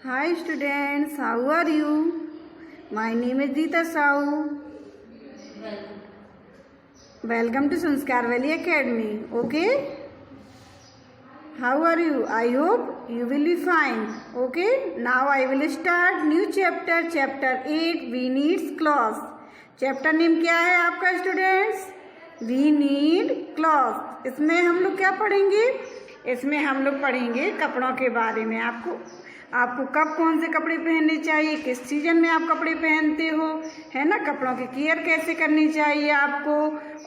Hi students, how are you? My name is Deeta Sahu. Welcome to Sanskar Valley Academy. Okay? How are you? I hope you will be fine. Okay? Now I will start new chapter, chapter 8, We Need Clothes. Chapter name क्या है आपका students? We need cloth. इसमें हम लोग क्या पढ़ेंगे? इसमें हम लोग पढ़ेंगे कपड़ों के बारे में। आपको कब कौन से कपड़े पहनने चाहिए, किस सीजन में आप कपड़े पहनते हो, है ना, कपड़ों की केयर कैसे करनी चाहिए आपको,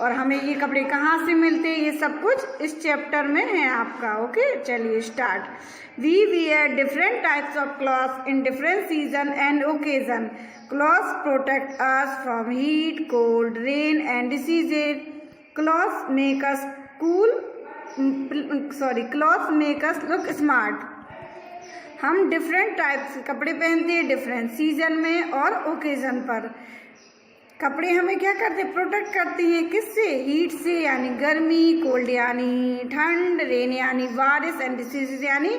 और हमें ये कपड़े कहाँ से मिलते हैं, ये सब कुछ इस चैप्टर में है आपका। ओके, चलिए start. We wear different types of clothes in different season and occasion. Clothes protect us from heat, cold, rain and diseases. Clothes make us clothes make us look smart. हम different types के कपड़े पहनते हैं different season में और occasion पर। कपड़े हमें क्या करते हैं? प्रोटेक्ट करते हैं किससे? हीट से यानी गर्मी, कोल्ड यानी ठंड, रेन यानी बारिश एंड डिसीज यानी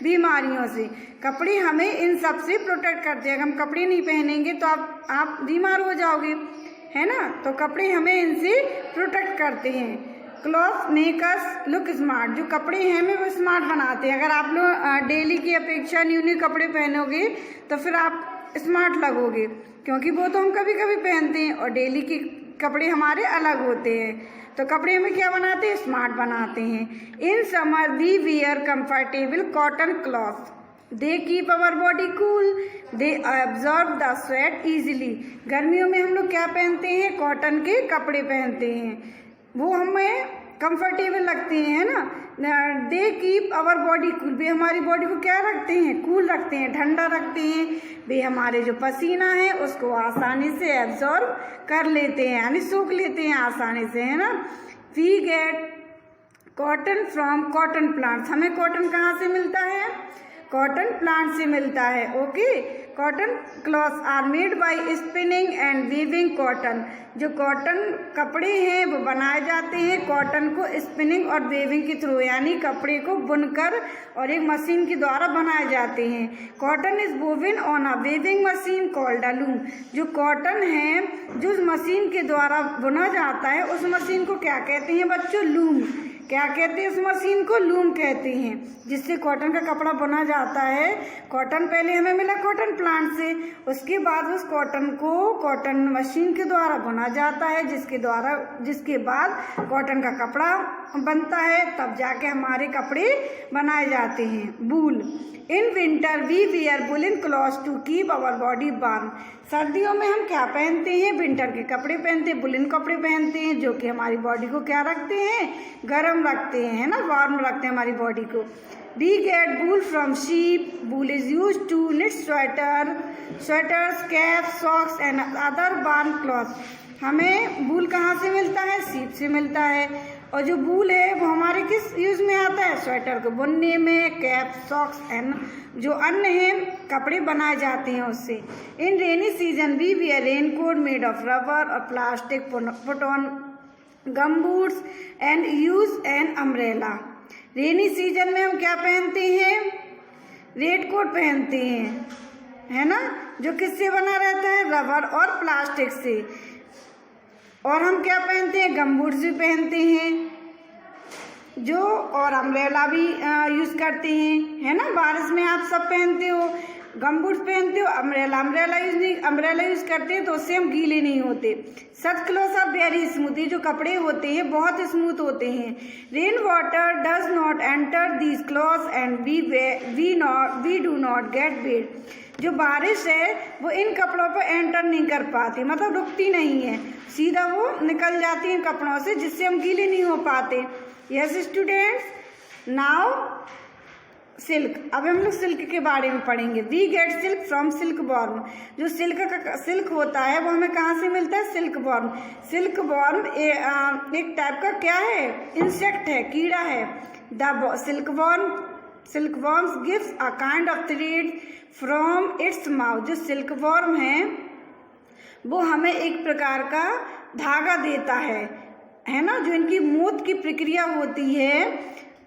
बीमारियों से। कपड़े हमें इन सब से प्रोटेक्ट करते हैं। अगर हम कपड़े नहीं पहनेंगे तो आप बीमार हो जाओगे, है ना। तो कपड़े हमें इनसे प्रोटेक्ट करते हैं। Cloth make us look smart. जो कपड़े हैं हमें वो स्मार्ट बनाते हैं। अगर आप लोग डेली की अपेक्षा न्यू कपड़े पहनोगे तो फिर आप स्मार्ट लगोगे, क्योंकि वो तो हम कभी कभी पहनते हैं और डेली के कपड़े हमारे अलग होते हैं। तो कपड़े हमें क्या बनाते हैं? स्मार्ट बनाते हैं। In summer we wear comfortable cotton cloth. They keep our body cool, they absorb the sweat easily. गर्मियों में हम लोग क्या पहनते हैं? कॉटन के कपड़े पहनते हैं, वो हमें कंफर्टेबल लगते हैं, है ना। They keep our body cool, वे हमारी बॉडी को क्या रखते हैं? कूल रखते हैं, ठंडा रखते हैं। वे हमारे जो पसीना है उसको आसानी से एब्जॉर्ब कर लेते हैं, यानी सूख लेते हैं आसानी से, है ना। We get cotton from cotton plants. हमें कॉटन कहाँ से मिलता है? कॉटन प्लांट से मिलता है। Okay, cotton clothes are made by spinning and weaving cotton. जो कॉटन कपड़े हैं वो बनाए जाते हैं कॉटन को स्पिनिंग और वीविंग के थ्रू, यानी कपड़े को बुनकर और एक मशीन के द्वारा बनाए जाते हैं। Cotton is woven on a weaving machine called a loom. जो कॉटन है जो मशीन के द्वारा बुना जाता है उस मशीन को क्या कहते हैं बच्चों? लूम। क्या कहते हैं उस मशीन को? लूम कहते हैं, जिससे कॉटन का कपड़ा बुना जाता है। कॉटन पहले हमें मिला कॉटन प्लांट से, उसके बाद उस कॉटन को कॉटन मशीन के द्वारा बुना जाता है, जिसके बाद कॉटन का कपड़ा बनता है, तब जाके हमारे कपड़े बनाए जाते हैं। Wool. In winter we wear woollen clothes to keep our body warm. सर्दियों में हम क्या पहनते हैं? विंटर के कपड़े पहनते हैं, वुलन कपड़े पहनते हैं, जो कि हमारी बॉडी को क्या रखते हैं? गर्म रखते हैं, है ना, वार्म रखते हैं हमारी बॉडी को। We get wool from sheep. Wool is use to knit sweaters, cap, socks and other warm cloth. हमें वूल कहाँ से मिलता है? शीप से मिलता है। और जो वूल है वो हमारे किस यूज में आता है? स्वेटर को बुनने में, कैप, सॉक्स एंड जो अन्य हैं कपड़े बनाए जाते हैं उससे। In rainy season we wear rain coat made of rubber और plastic, put on gum boots and use an umbrella. Rainy season में हम क्या पहनते हैं? रेन कोट पहनते हैं, है ना, जो किससे बना रहता है? रबर और प्लास्टिक से। और हम क्या पहनते हैं? गम बूट्स भी पहनते हैं जो, और अम्ब्रेला भी यूज़ करते हैं, है ना। बारिश में आप सब पहनते हो, गम बूट्स पहनते हो, अम्ब्रेला यूज़ करते हैं तो उससे हम गीले नहीं होते। Such clothes are very smooth. ये जो कपड़े होते हैं बहुत स्मूथ होते हैं। Rain water does not enter these clothes and we do not get wet. जो बारिश है वो इन कपड़ों पर एंटर नहीं कर पाती, मतलब रुकती नहीं है, सीधा वो निकल जाती है कपड़ों से, जिससे हम गीले नहीं हो पाते। Yes students, now silk. अब हम लोग सिल्क के बारे में पढ़ेंगे। We get silk from silk worm. जो सिल्क होता है वो हमें कहाँ से मिलता है? Silk worm. सिल्क वॉर्म एक टाइप का क्या है? इंसेक्ट है, कीड़ा है। The silk worms gives a kind of thread from its mouth. जो सिल्क वॉर्म है वो हमें एक प्रकार का धागा देता है ना। जो इनकी मौत की प्रक्रिया होती है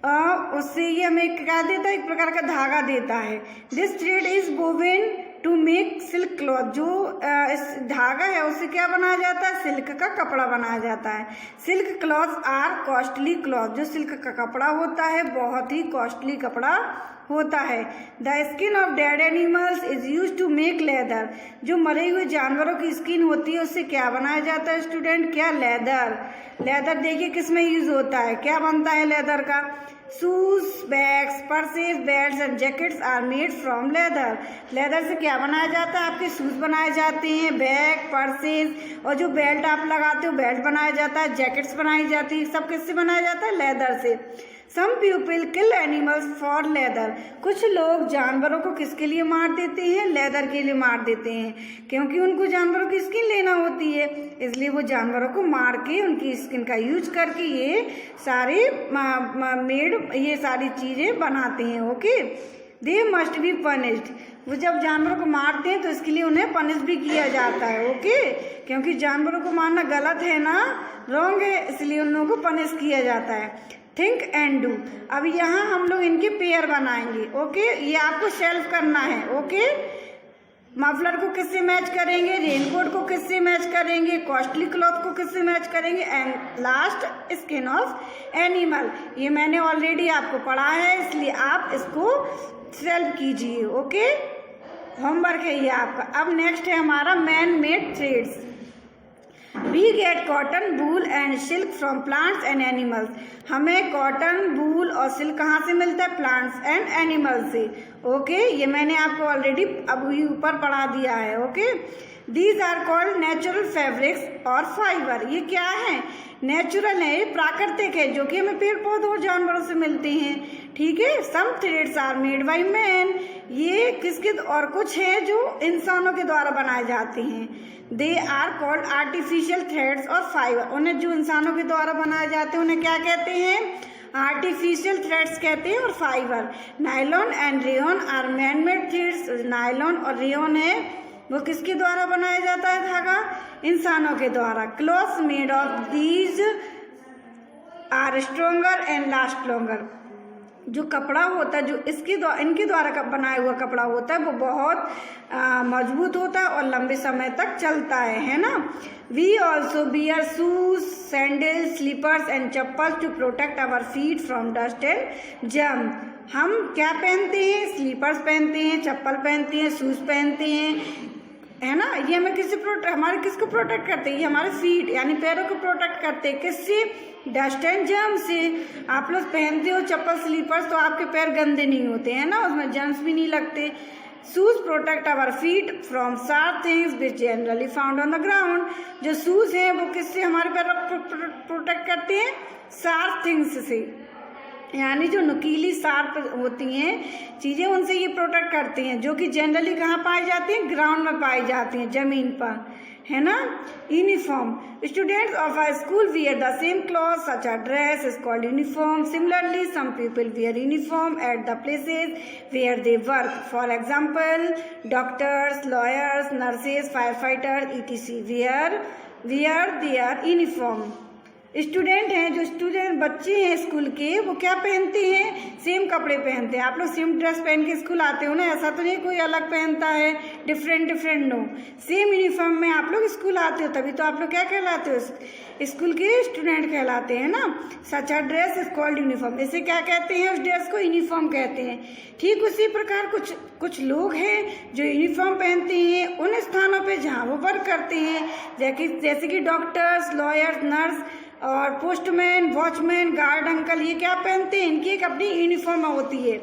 उससे ये हमें क्या देता है, एक प्रकार का धागा देता है। This thread is woven to make silk cloth, जो इस धागा है उससे क्या बनाया जाता है, सिल्क का कपड़ा बनाया जाता है। Silk cloth are costly cloth, जो सिल्क का कपड़ा होता है बहुत ही कॉस्टली कपड़ा होता है। The skin of dead animals is use to make leather, जो मरे हुए जानवरों की स्किन होती है उससे क्या बनाया जाता है स्टूडेंट, क्या, लेदर। लेदर देखिए किस में यूज होता है, क्या बनता है लेदर का, shoes, bags, purses, belts and jackets are made from leather. Leather से क्या बनाया जाता है, आपके शूज बनाए जाते हैं, बैग, पर्सेज, और जो बेल्ट आप लगाते हो बेल्ट बनाया जाता है, जैकेट्स बनाई जाती है, सब किससे बनाया जाता है, लेदर से। Some people kill animals for leather, कुछ लोग जानवरों को किसके लिए मार देते हैं, लेदर के लिए मार देते हैं, क्योंकि उनको जानवरों की स्किन लेना होती है, इसलिए वो जानवरों को मार के उनकी स्किन का यूज करके ये सारे ये सारी चीज़ें बनाते हैं। Okay, they must be punished, वो जब जानवरों को मारते हैं तो इसके लिए उन्हें पनिश भी किया जाता है। ओके, क्योंकि जानवरों को मारना गलत है ना, रॉन्ग है, इसलिए उन लोगों को पनिश किया जाता है। थिंक एंड डू, अब यहाँ हम लोग इनके पेयर बनाएंगे। ओके, ये आपको सेल्फ करना है। ओके, मफलर को किससे मैच करेंगे, रेनकोट को किससे मैच करेंगे, कॉस्टली क्लॉथ को किससे मैच करेंगे, and last skin of animal. ये मैंने ऑलरेडी आपको पढ़ा है, इसलिए आप इसको सेल्फ कीजिए। ओके, होमवर्क है ये आपका। अब नेक्स्ट है हमारा man made threads. We get cotton, wool and silk from plants and animals. हमें कॉटन, वूल और सिल्क कहाँ से मिलता है, प्लांट्स एंड एनिमल से। ओके, ये मैंने आपको ऑलरेडी अभी ऊपर पढ़ा दिया है। Okay, these are called natural fabrics और फाइबर। ये क्या है, नेचुरल है, ये प्राकृतिक है, जो कि हमें पेड़ पौधों और जानवरों से मिलते हैं। ठीक है, some threads are made by man, ये किसके, और कुछ है जो इंसानों के द्वारा बनाए जाते हैं। They are called artificial threads और फाइबर, उन्हें जो इंसानों के द्वारा बनाए जाते हैं उन्हें क्या कहते हैं, आर्टिफिशियल थ्रेड्स कहते हैं, और fibre. Nylon and rayon are man made threads, nylon और रेयन है वो किसके द्वारा बनाया जाता है धागा, इंसानों के द्वारा। Clothes made of these are stronger and last longer, जो कपड़ा होता है, जो इनके द्वारा बनाया हुआ कपड़ा होता है वो बहुत मजबूत होता है और लंबे समय तक चलता है ना। We also bear shoes, sandals, slippers and chappal to protect our feet from dust and germ. हम क्या पहनते हैं, स्लीपर्स पहनते हैं, चप्पल पहनते हैं, शूज पहनते हैं, है ना। ये हमें हमारे किसको प्रोटेक्ट करते हैं, ये हमारे फीट यानी पैरों को प्रोटेक्ट करते हैं, किससे, डस्ट एंड जर्म से। आप लोग पहनते हो चप्पल, स्लीपर्स, तो आपके पैर गंदे नहीं होते हैं ना, उसमें जर्म्स भी नहीं लगते। Shoes protect our feet from sharp things which generally found on the ground, जो शूज हैं वो किससे हमारे पैरों को प्रोटेक्ट करते हैं, शार्प थिंग्स से, यानी जो नुकीली शार्प होती हैं चीज़ें, उनसे ये प्रोटेक्ट करती हैं, जो कि जनरली कहाँ पाई जाती हैं, ग्राउंड में पाई जाती हैं, जमीन पर, है ना। Uniform, students of a school wear the same cloth such a dress is called uniform. Similarly some people wear uniform at the places where they work, for example doctors, lawyers, nurses, fire fighters etc wear their uniform. Student हैं, जो student बच्चे हैं school के, वो क्या पहनते हैं, same कपड़े पहनते हैं। आप लोग सेम ड्रेस पहन के स्कूल आते हो ना, ऐसा तो नहीं कोई अलग पहनता है, डिफरेंट नो, सेम यूनिफॉर्म में आप लोग स्कूल आते हो, तभी तो आप लोग क्या कहलाते हो, स्कूल के स्टूडेंट कहलाते हैं ना। सच a dress is called uniform, इसे क्या कहते हैं, उस ड्रेस को यूनिफॉर्म कहते हैं। ठीक उसी प्रकार कुछ लोग हैं जो यूनिफॉर्म पहनते हैं उन स्थानों पे जहाँ वो वर्क करते हैं, जैसे कि डॉक्टर्स, लॉयर्स, नर्स और पोस्टमैन, वॉचमैन, गार्ड अंकल, ये क्या पहनते हैं, इनकी एक अपनी यूनिफॉर्म होती है,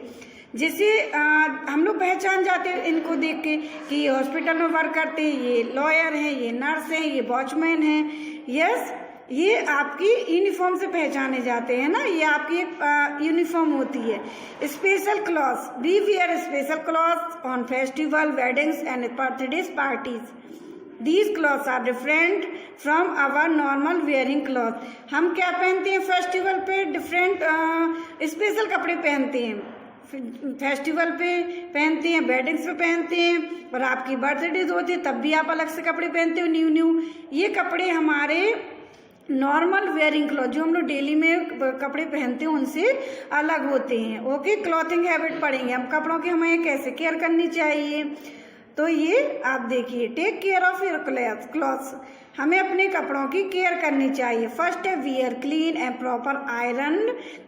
जिसे हम लोग पहचान जाते हैं इनको देख के कि ये हॉस्पिटल में वर्क करते हैं, ये लॉयर हैं, ये नर्स हैं, ये वॉचमैन हैं। यस, ये आपकी यूनिफॉर्म से पहचाने जाते हैं ना, ये आपकी एक यूनिफॉर्म होती है। Special clothes, we wear special clothes on festival, weddings and birthdays parties. These clothes are different from our normal wearing cloth. हम क्या पहनते हैं फेस्टिवल पे, डिफरेंट स्पेशल कपड़े पहनते हैं, फेस्टिवल पे पहनते हैं, वेडिंग्स पे पहनते हैं, और आपकी बर्थडेज होती है तब भी आप अलग से कपड़े पहनते हो, न्यू। ये कपड़े हमारे नॉर्मल वेयरिंग क्लॉथ, जो हम लोग डेली में कपड़े पहनते हैं उनसे अलग होते हैं। ओके, क्लॉथिंग हैबिट पढ़ेंगे हम, कपड़ों की हमें कैसे केयर करनी चाहिए। तो ये आप देखिए, take care of your clothes, हमें अपने कपड़ों की केयर करनी चाहिए। फर्स्ट है wear clean and proper iron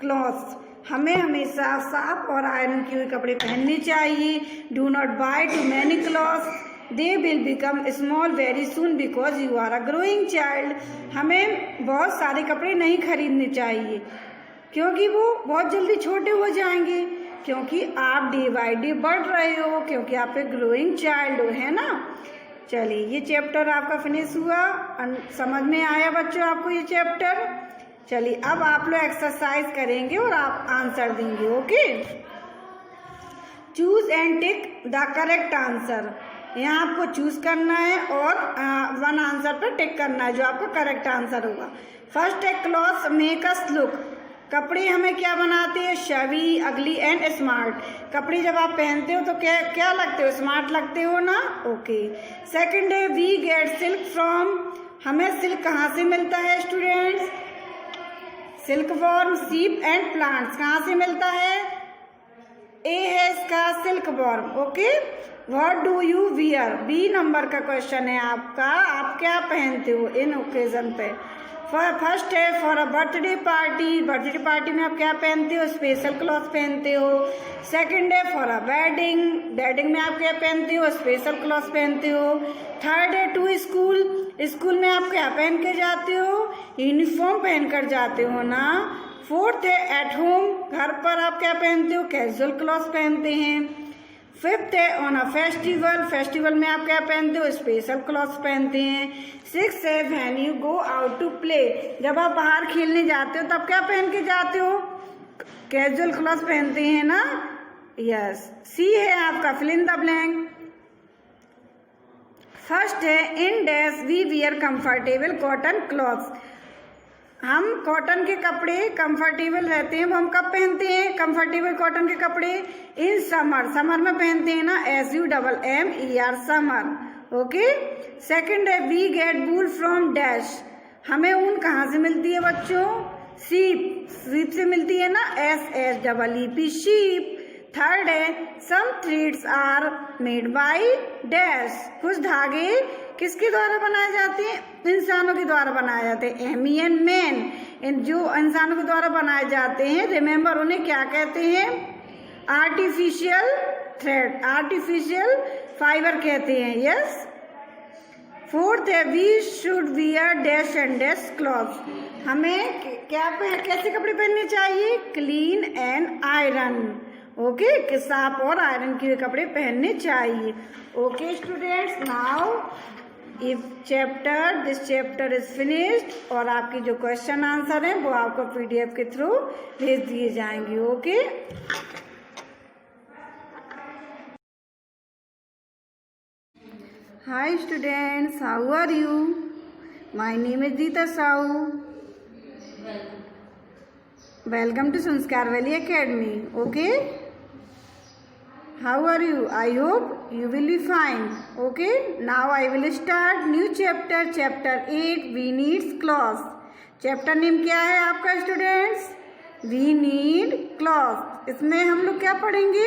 clothes, हमें हमेशा साफ और आयरन किए हुए कपड़े पहनने चाहिए। Do not buy too many clothes, they will become small very soon because you are a growing child, हमें बहुत सारे कपड़े नहीं खरीदने चाहिए क्योंकि वो बहुत जल्दी छोटे हो जाएंगे, क्योंकि आप डे बाय डे बढ़ रहे हो, क्योंकि आप एक ग्रोइंग चाइल्ड हो, है ना। चलिए, ये चैप्टर आपका फिनिश हुआ, समझ में आया बच्चों आपको ये चैप्टर। चलिए, अब आप लोग एक्सरसाइज करेंगे और आप आंसर देंगे। Okay, choose and tick the correct answer, यहाँ आपको चूज करना है और वन आंसर पर टिक करना है जो आपका करेक्ट आंसर होगा। फर्स्ट है क्लॉथ्स मेक अस लुक, कपड़े हमें क्या बनाते हैं, शवी, अगली एंड स्मार्ट, कपड़े जब आप पहनते हो तो क्या लगते हो, स्मार्ट लगते हो ना। ओके, सेकंड है वी गेट सिल्क फ्रॉम, हमें सिल्क कहाँ से मिलता है students, silkworm, sheep and plants, कहाँ से मिलता है, ए है इसका silkworm. Okay, what do you wear, B number का क्वेश्चन है आपका, आप क्या पहनते हो इन ओकेजन पे। फर्स्ट है for a birthday party, birthday party में आप क्या पहनते हो, स्पेशल क्लॉथ पहनते हो। सेकंड है फॉर अ वेडिंग, वेडिंग में आप क्या पहनते हो, स्पेशल क्लॉथ पहनते हो। थर्ड है टू स्कूल, स्कूल में आप क्या पहन के जाते हो, यूनिफॉर्म पहन कर जाते हो ना। फोर्थ है एट होम, घर पर आप क्या पहनते हो, कैजुअल क्लॉथ पहनते हैं। फिफ्थ है ऑन अ फेस्टिवल, फेस्टिवल में आप क्या पहनते हो, स्पेशल क्लॉथ्स पहनते हैं। सिक्स है when you go out to play, जब आप बाहर खेलने जाते हो तब क्या पहन के जाते हो, कैजुअल क्लॉथ्स पहनते हैं ना। यस, सी है आपका fill in the blank. First है in dash we wear comfortable cotton clothes, हम कॉटन के कपड़े कंफर्टेबल रहते हैं वो हम कब पहनते हैं, कंफर्टेबल कॉटन के कपड़े इन समर, समर में पहनते हैं ना, SUMMER समर। ओके, सेकंड है we get wool from dash, हमें ऊन कहाँ से मिलती है बच्चों, सीप, सीप से मिलती है ना, SHEEP शीप। थर्ड है some threads are made by dash, कुछ धागे किसके द्वारा बनाए जाते हैं, इंसानों के द्वारा बनाए जाते हैं, MEN मैन, जो इंसानों के द्वारा बनाए जाते हैं, रिमेंबर उन्हें क्या कहते हैं, आर्टिफिशियल थ्रेड, आर्टिफिशियल फाइबर कहते हैं। यस। फोर्थ है we should wear dash and dash clothes, हमें क्या कैसे कपड़े पहनने चाहिए, क्लीन एंड आयरन। ओके, साफ और आयरन किए कपड़े पहनने चाहिए। Okay students, now if this chapter is finished, और आपके जो क्वेश्चन आंसर हैं वो आपको PDF के थ्रू भेज दिए जाएंगे। Okay, hi students, how are you, my name is Dita Sahu, welcome to Sanskar valley academy. Okay, how are you, I hope you will be fine. Okay, now I will start new chapter, chapter 8 we needs clothes। Chapter name क्या है आपका students, we need cloth. इसमें हम लोग क्या पढ़ेंगे,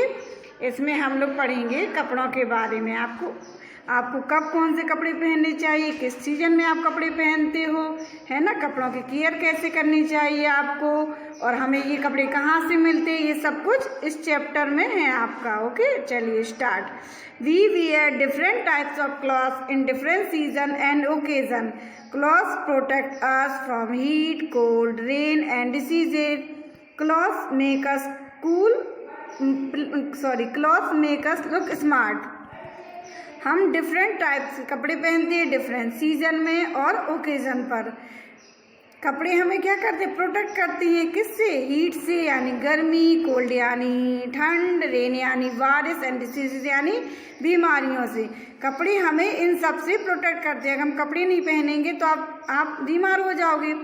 इसमें हम लोग पढ़ेंगे कपड़ों के बारे में, आपको कब कौन से कपड़े पहनने चाहिए, किस सीजन में आप कपड़े पहनते हो, है ना, कपड़ों की केयर कैसे करनी चाहिए आपको, और हमें ये कपड़े कहाँ से मिलते हैं, ये सब कुछ इस चैप्टर में है आपका। ओके, चलिए start. We wear different types of clothes in different season and occasion, clothes protect us from heat, cold, rain and diseases, clothes make us clothes make us look smart, हम different types के कपड़े पहनते हैं different season में और occasion पर। कपड़े हमें क्या करते हैं, प्रोटेक्ट करते हैं, किससे, हीट से यानी गर्मी, कोल्ड यानी ठंड, रेन यानी बारिश एंड डिसीज यानी बीमारियों से। कपड़े हमें इन सब से प्रोटेक्ट करते हैं, अगर हम कपड़े नहीं पहनेंगे तो आप बीमार हो जाओगे,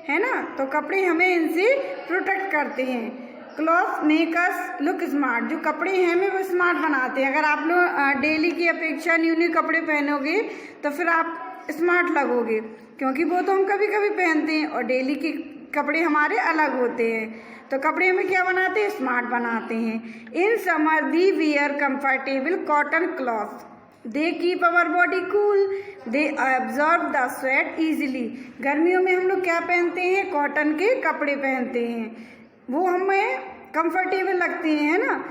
है ना, तो कपड़े हमें इनसे प्रोटेक्ट करते हैं। Cloth make us look smart, जो कपड़े हैं हमें वो स्मार्ट बनाते हैं, अगर आप लोग डेली की अपेक्षा न्यू कपड़े पहनोगे तो फिर आप स्मार्ट लगोगे। क्योंकि वो तो हम कभी कभी पहनते हैं और डेली के कपड़े हमारे अलग होते हैं। तो कपड़े हमें क्या बनाते हैं, स्मार्ट बनाते हैं। In summer we wear comfortable cotton cloth, they keep our body cool, they absorb the sweat easily. गर्मियों में हम लोग क्या पहनते हैं, कॉटन के कपड़े पहनते हैं, वो हमें कंफर्टेबल लगते हैं, है ना।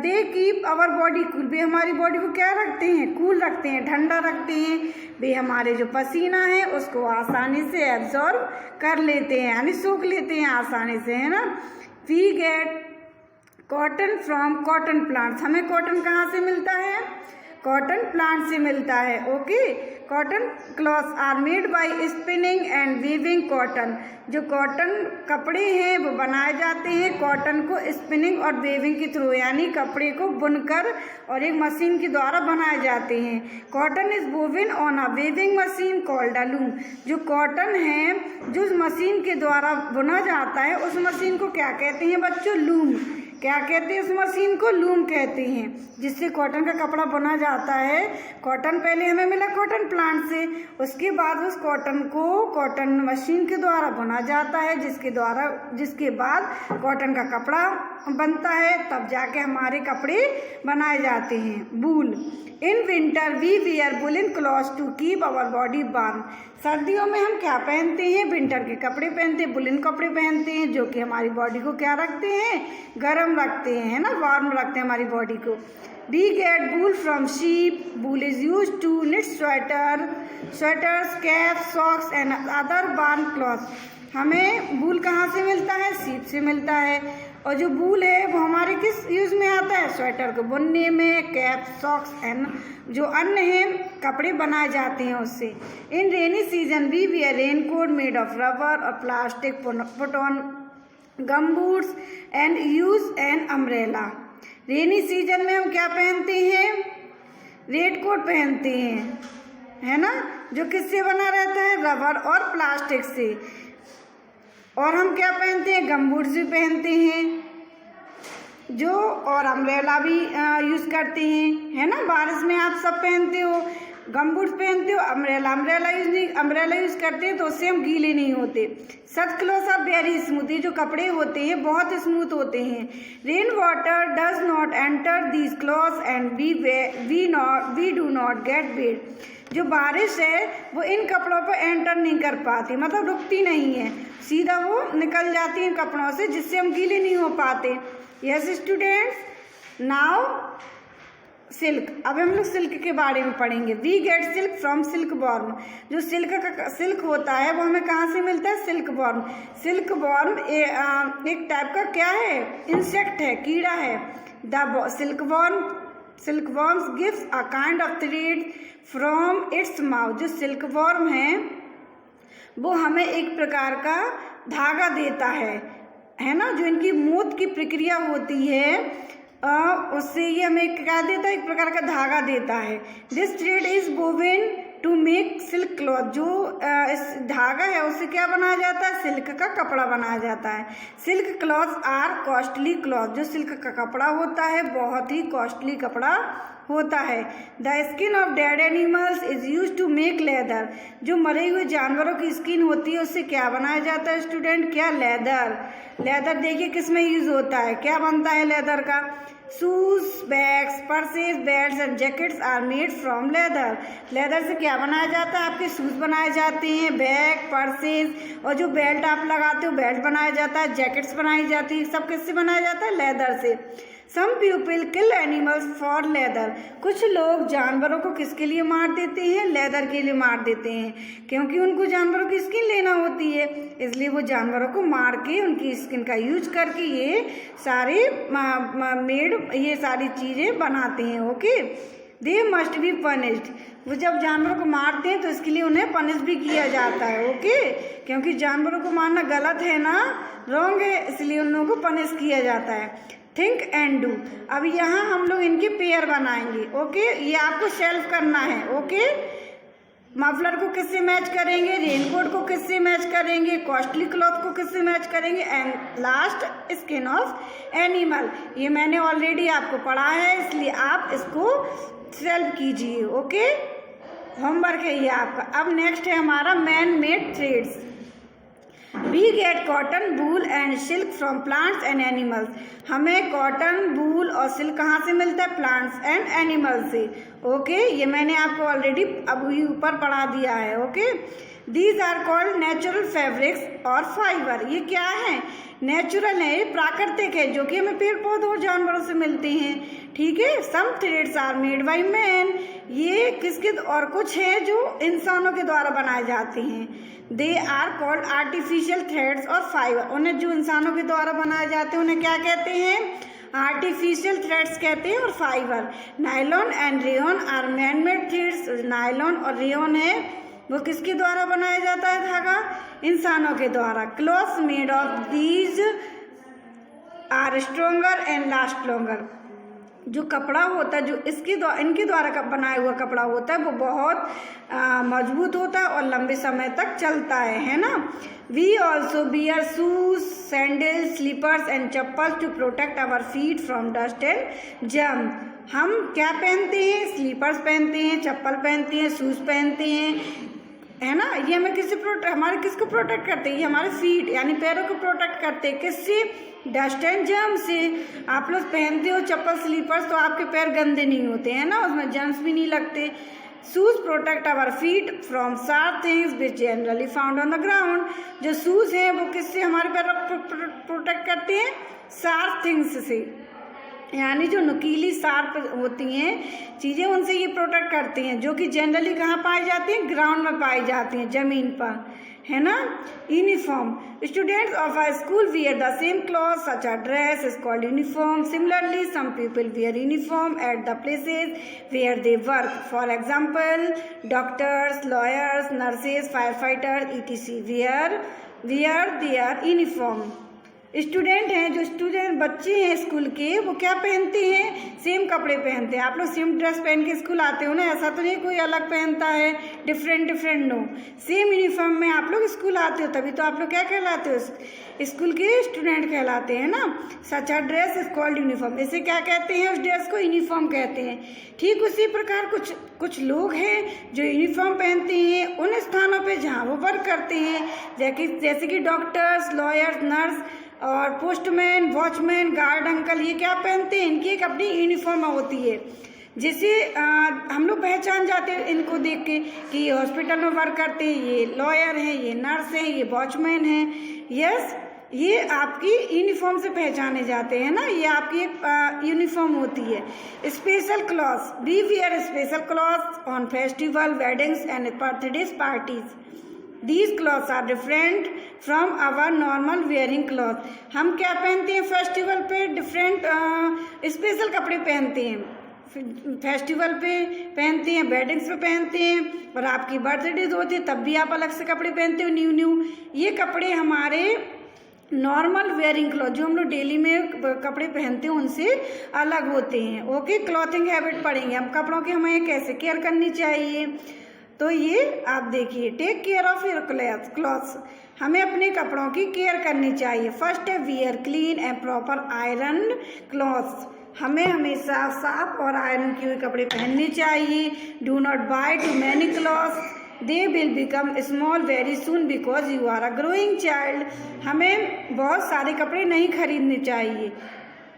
They keep our body cool, वे हमारी बॉडी को क्या रखते हैं, कूल रखते हैं, ठंडा रखते हैं। वे हमारे जो पसीना है उसको आसानी से एब्जॉर्ब कर लेते हैं, यानी सूख लेते हैं आसानी से, है ना। We get cotton from cotton plants, हमें कॉटन कहाँ से मिलता है, कॉटन प्लांट से मिलता है। Okay, cotton clothes are made by spinning and weaving cotton, जो कॉटन कपड़े हैं वो बनाए जाते हैं कॉटन को स्पिनिंग और वीविंग के थ्रू, यानी कपड़े को बुनकर और एक मशीन के द्वारा बनाए जाते हैं। Cotton is woven on a weaving machine called a loom, जो कॉटन है जो मशीन के द्वारा बुना जाता है उस मशीन को क्या कहते हैं बच्चों, लूम। क्या कहते हैं उस मशीन को, लूम कहते हैं, जिससे कॉटन का कपड़ा बुना जाता है। कॉटन पहले हमें मिला कॉटन प्लांट से, उसके बाद उस कॉटन को कॉटन मशीन के द्वारा बुना जाता है, जिसके बाद कॉटन का कपड़ा बनता है, तब जाके हमारे कपड़े बनाए जाते हैं। Wool, in winter we wear woollen clothes to keep our body warm, सर्दियों में हम क्या पहनते हैं, विंटर के कपड़े पहनते हैं, वुलन कपड़े पहनते हैं, जो कि हमारी बॉडी को क्या रखते हैं, गर्म रखते हैं, है ना, वार्म रखते हैं हमारी बॉडी को। We get wool from sheep, wool is use to knit sweaters, cap, socks and other warm cloth. हमें वूल कहाँ से मिलता है, शीप से मिलता है, और जो वूल है वो हमारे किस यूज में आता है, स्वेटर को बुनने में, कैप, सॉक्स एंड जो अन्य हैं कपड़े बनाए जाते हैं उससे। In rainy season we wear rain coat made of rubber और plastic, put on gum boots and use an umbrella. Rainy season में हम क्या पहनते हैं, रेन कोट पहनते हैं, है ना, जो किससे बना रहता है, रबर और प्लास्टिक से। और हम क्या पहनते हैं, गम बूट्स भी पहनते हैं जो, और अम्ब्रेला भी यूज़ करते हैं, है ना। बारिश में आप सब पहनते हो, गम बूट्स पहनते हो, अम्ब्रेला यूज़ करते हैं तो उससे हम गीले नहीं होते। Such clothes are very smooth, ये जो कपड़े होते हैं बहुत स्मूथ होते हैं। Rain water does not enter these clothes and we do not get wet, जो बारिश है वो इन कपड़ों पर एंटर नहीं कर पाती, मतलब रुकती नहीं है, सीधा वो निकल जाती है कपड़ों से, जिससे हम गीले नहीं हो पाते। यस स्टूडेंट्स, नाउ सिल्क, अब हम लोग सिल्क के बारे में पढ़ेंगे। We get silk from silk worm, जो सिल्क होता है वो हमें कहाँ से मिलता है, सिल्क वॉर्म। सिल्क वॉर्म एक टाइप का क्या है, इंसेक्ट है, कीड़ा है। The silk worms gives a kind of thread from its mouth, जो सिल्क वॉर्म है वो हमें एक प्रकार का धागा देता है ना, जो इनकी मौत की प्रक्रिया होती है उससे ये हमें क्या देता है, एक प्रकार का धागा देता है। This thread is woven to make silk cloth, जो इस धागा है उससे क्या बनाया जाता है, सिल्क का कपड़ा बनाया जाता है। Silk clothes are costly cloth, जो सिल्क का कपड़ा होता है बहुत ही कॉस्टली कपड़ा होता है। The skin of dead animals is use to make leather, जो मरे हुए जानवरों की स्किन होती है उससे क्या बनाया जाता है स्टूडेंट, क्या, लेदर। लेदर देखिए किस में यूज होता है, क्या बनता है लेदर का, shoes, bags, purses, belts and jackets are made from leather. Leather से क्या बनाया जाता है, आपके शूज बनाए जाते हैं, बैग, पर्सेज, और जो बेल्ट आप लगाते हो बेल्ट बनाया जाता है, जैकेट्स बनाई जाती है, सब किससे बनाया जाता है, लेदर से। Some people kill animals for leather, कुछ लोग जानवरों को किसके लिए मार देते हैं, लेदर के लिए मार देते हैं, क्योंकि उनको जानवरों की स्किन लेना होती है, इसलिए वो जानवरों को मार के उनकी स्किन का यूज करके ये सारी ये सारी चीज़ें बनाते हैं। Okay, they must be punished, वो जब जानवरों को मारते हैं तो इसके लिए उन्हें पनिश भी किया जाता है। ओके, क्योंकि जानवरों को मारना गलत है ना, रॉन्ग है, इसलिए उन लोगों को पनिश किया जाता है। थिंक एंड डू, अब यहाँ हम लोग इनके पेयर बनाएंगे। ओके, ये आपको सेल्फ करना है। ओके, मफलर को किससे मैच करेंगे, रेनकोट को किससे मैच करेंगे, कॉस्टली क्लॉथ को किससे मैच करेंगे, and last skin of animal. ये मैंने ऑलरेडी आपको पढ़ा है, इसलिए आप इसको सेल्फ कीजिए। ओके, होमवर्क है ये आपका। अब नेक्स्ट है हमारा man made threads. We get cotton, wool and silk from plants and animals. हमें कॉटन, वूल और सिल्क कहाँ से मिलता है? प्लांट्स एंड एनिमल्स से। ओके, ये मैंने आपको ऑलरेडी अभी ऊपर पढ़ा दिया है। Okay, these are called natural fabrics और फाइबर। ये क्या है? नेचुरल है, ये प्राकृतिक है, जो कि हमें पेड़ पौधों और जानवरों से मिलते हैं। ठीक है। Some threads are made by man. ये किसके और कुछ है जो इंसानों के द्वारा बनाए जाते हैं। They are called artificial threads और फाइबर। उन्हें जो इंसानों के द्वारा बनाए जाते हैं उन्हें क्या कहते हैं? आर्टिफिशियल थ्रेड्स कहते हैं और fibre. Nylon and rayon are man made threads. Nylon और रेयन है वो किसके द्वारा बनाया जाता है धागा? इंसानों के द्वारा। Clothes made of these are stronger and last longer. जो कपड़ा होता है, जो इनके द्वारा बनाया हुआ कपड़ा होता है, वो बहुत मजबूत होता है और लंबे समय तक चलता है ना। We also bear shoes, sandals, slippers and chappals to protect our feet from dust and germ. हम क्या पहनते हैं? स्लीपर्स पहनते हैं, चप्पल पहनते हैं, शूज पहनते हैं, है ना। ये हमें हमारे किसको प्रोटेक्ट करते हैं? ये हमारे फीट यानी पैरों को प्रोटेक्ट करते हैं। किससे? डस्ट एंड जर्म से। आप लोग पहनते हो चप्पल, स्लीपर्स, तो आपके पैर गंदे नहीं होते हैं ना, उसमें जर्म्स भी नहीं लगते। Shoes protect our feet from sharp things which generally found on the ground. जो शूज हैं वो किससे हमारे पैरों को प्रोटेक्ट करते हैं? शार्प थिंग्स से, यानी जो नुकीली शार्प होती हैं चीज़ें, उनसे ये प्रोटेक्ट करती हैं, जो कि जनरली कहाँ पाई जाती हैं? ग्राउंड में पाई जाती हैं, जमीन पर, है ना। Uniform. Students of a school wear the same cloth such a dress is called uniform. Similarly some people wear uniform at the places where they work. For example doctors, lawyers, nurses, fire fighters etc. Wear their uniform. Student हैं, जो student बच्चे हैं school के, वो क्या पहनते हैं? Same कपड़े पहनते हैं। आप लोग सेम ड्रेस पहन के स्कूल आते हो ना, ऐसा तो नहीं कोई अलग पहनता है, डिफरेंट नो। सेम यूनिफॉर्म में आप लोग स्कूल आते हो, तभी तो आप लोग क्या कहलाते हो? स्कूल के स्टूडेंट कहलाते हैं ना। सच a dress is called uniform. इसे क्या कहते हैं? उस ड्रेस को यूनिफॉर्म कहते हैं। ठीक उसी प्रकार कुछ लोग हैं जो यूनिफॉर्म पहनते हैं उन स्थानों पे जहाँ वो वर्क करते हैं, जैसे कि डॉक्टर्स, लॉयर्स, नर्स और पोस्टमैन, वॉचमैन, गार्ड अंकल। ये क्या पहनते हैं? इनकी एक अपनी यूनिफॉर्म होती है, जिसे हम लोग पहचान जाते हैं इनको देख के कि ये हॉस्पिटल में वर्क करते हैं, ये लॉयर हैं, ये नर्स हैं, ये वॉचमैन हैं। यस, ये आपकी यूनिफॉर्म से पहचाने जाते हैं ना, ये आपकी एक यूनिफॉर्म होती है। Special clothes. We wear special clothes on festival, weddings and birthdays parties. These clothes are different from our normal wearing cloth. हम क्या पहनते हैं फेस्टिवल पे? डिफरेंट स्पेशल कपड़े पहनते हैं। फेस्टिवल पे पहनते हैं, वेडिंग्स पे पहनते हैं, और आपकी बर्थडेज होती है तब भी आप अलग से कपड़े पहनते हो, न्यू। ये कपड़े हमारे नॉर्मल वेयरिंग क्लॉथ, जो हम लोग डेली में कपड़े पहनते हैं, उनसे अलग होते हैं। ओके, क्लॉथिंग हैबिट पढ़ेंगे हम, कपड़ों की हमें कैसे केयर करनी चाहिए। तो ये आप देखिए, take care of your clothes. हमें अपने कपड़ों की केयर करनी चाहिए। फर्स्ट है wear clean and proper iron clothes. हमें हमेशा साफ और आयरन किए हुए कपड़े पहनने चाहिए। Do not buy too many clothes, they will become small very soon because you are a growing child. हमें बहुत सारे कपड़े नहीं खरीदने चाहिए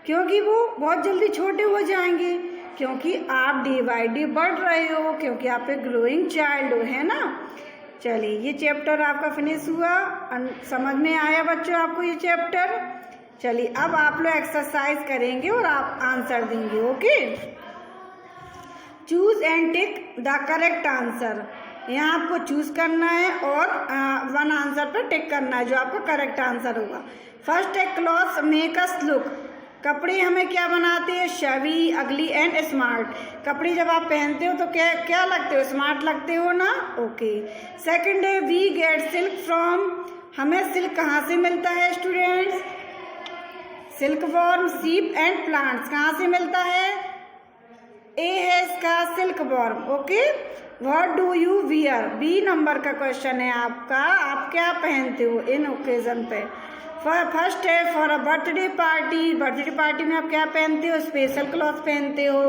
क्योंकि वो बहुत जल्दी छोटे हो जाएंगे, क्योंकि आप डे बाय डे बढ़ रहे हो, क्योंकि आप एक ग्रोइंग चाइल्ड हो, है ना। चलिए, ये चैप्टर आपका फिनिश हुआ। समझ में आया बच्चों आपको ये चैप्टर? चलिए, अब आप लोग एक्सरसाइज करेंगे और आप आंसर देंगे। Okay, choose and tick the correct answer. यहाँ आपको चूज करना है और वन आंसर पर टिक करना है जो आपका करेक्ट आंसर होगा। फर्स्ट है क्लॉथ्स मेक अस लुक। कपड़े हमें क्या बनाते हैं? शवी, अगली एंड स्मार्ट। कपड़े जब आप पहनते हो तो क्या लगते हो? स्मार्ट लगते हो ना। ओके। सेकंड है वी गेट सिल्क फ्रॉम। हमें सिल्क कहाँ से मिलता है students? Silkworm, sheep and plants. कहाँ से मिलता है? ए है इसका silkworm. Okay. What do you wear? B number का क्वेश्चन है आपका, आप क्या पहनते हो इन ओकेजन पे? फर्स्ट है for a birthday party, birthday party में आप क्या पहनते हो, स्पेशल क्लॉथ पहनते हो।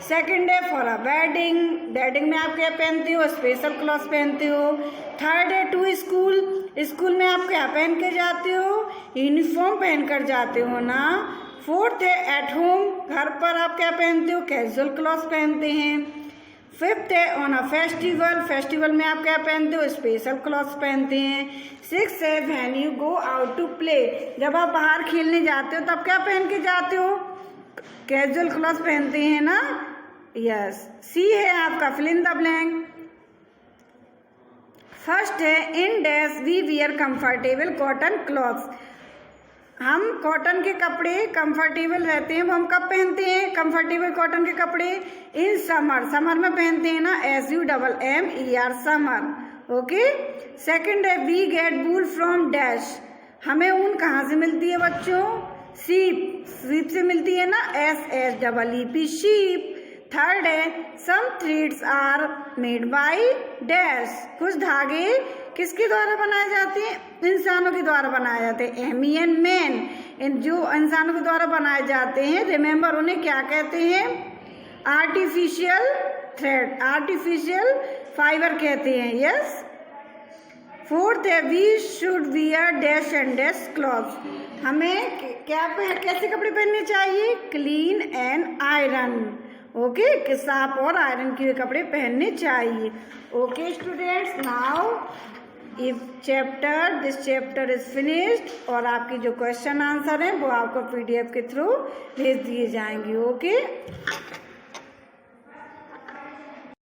सेकंड है फॉर अ वेडिंग, वेडिंग में आप क्या पहनते हो, स्पेशल क्लॉथ पहनते हो। थर्ड है टू स्कूल, स्कूल में आप क्या पहन के जाते हो, यूनिफॉर्म पहन कर जाते हो ना। फोर्थ है एट होम, घर पर आप क्या पहनते हो, कैजुअल क्लॉथ पहनते हैं। फिफ्थ है ऑन अ फेस्टिवल, फेस्टिवल में आप क्या पहनते हो, स्पेशल क्लॉथ्स पहनते हैं। सिक्स है when you go out to play, जब आप बाहर खेलने जाते हो तब क्या पहन के जाते हो, कैजुअल क्लॉथ्स पहनते हैं ना। यस। सी है आपका fill in the blank. First है in dash we wear comfortable cotton clothes, हम कॉटन के कपड़े कंफर्टेबल रहते हैं वो हम कब पहनते हैं, कंफर्टेबल कॉटन के कपड़े इन समर, समर में पहनते हैं ना, SUMMER समर। ओके। सेकंड है we get wool from dash, हमें ऊन कहाँ से मिलती है बच्चों, शीप, शीप से मिलती है ना, SHEEP शीप। थर्ड है some threads are made by dash, कुछ धागे किसके द्वारा बनाए जाते हैं, इंसानों के द्वारा बनाए जाते हैं, MEN मैन, जो इंसानों के द्वारा बनाए जाते हैं रिमेंबर उन्हें क्या कहते हैं, आर्टिफिशियल थ्रेड, आर्टिफिशियल फाइबर कहते हैं। यस। फोर्थ है we should wear dash and dash clothes, हमें क्या कैसे कपड़े पहनने चाहिए, क्लीन एंड आयरन। ओके, साफ और आयरन किए कपड़े पहनने चाहिए। Okay students, now if this chapter is finished, और आपकी जो क्वेश्चन आंसर हैं वो आपको PDF के थ्रू भेज दिए जाएंगे। ओके।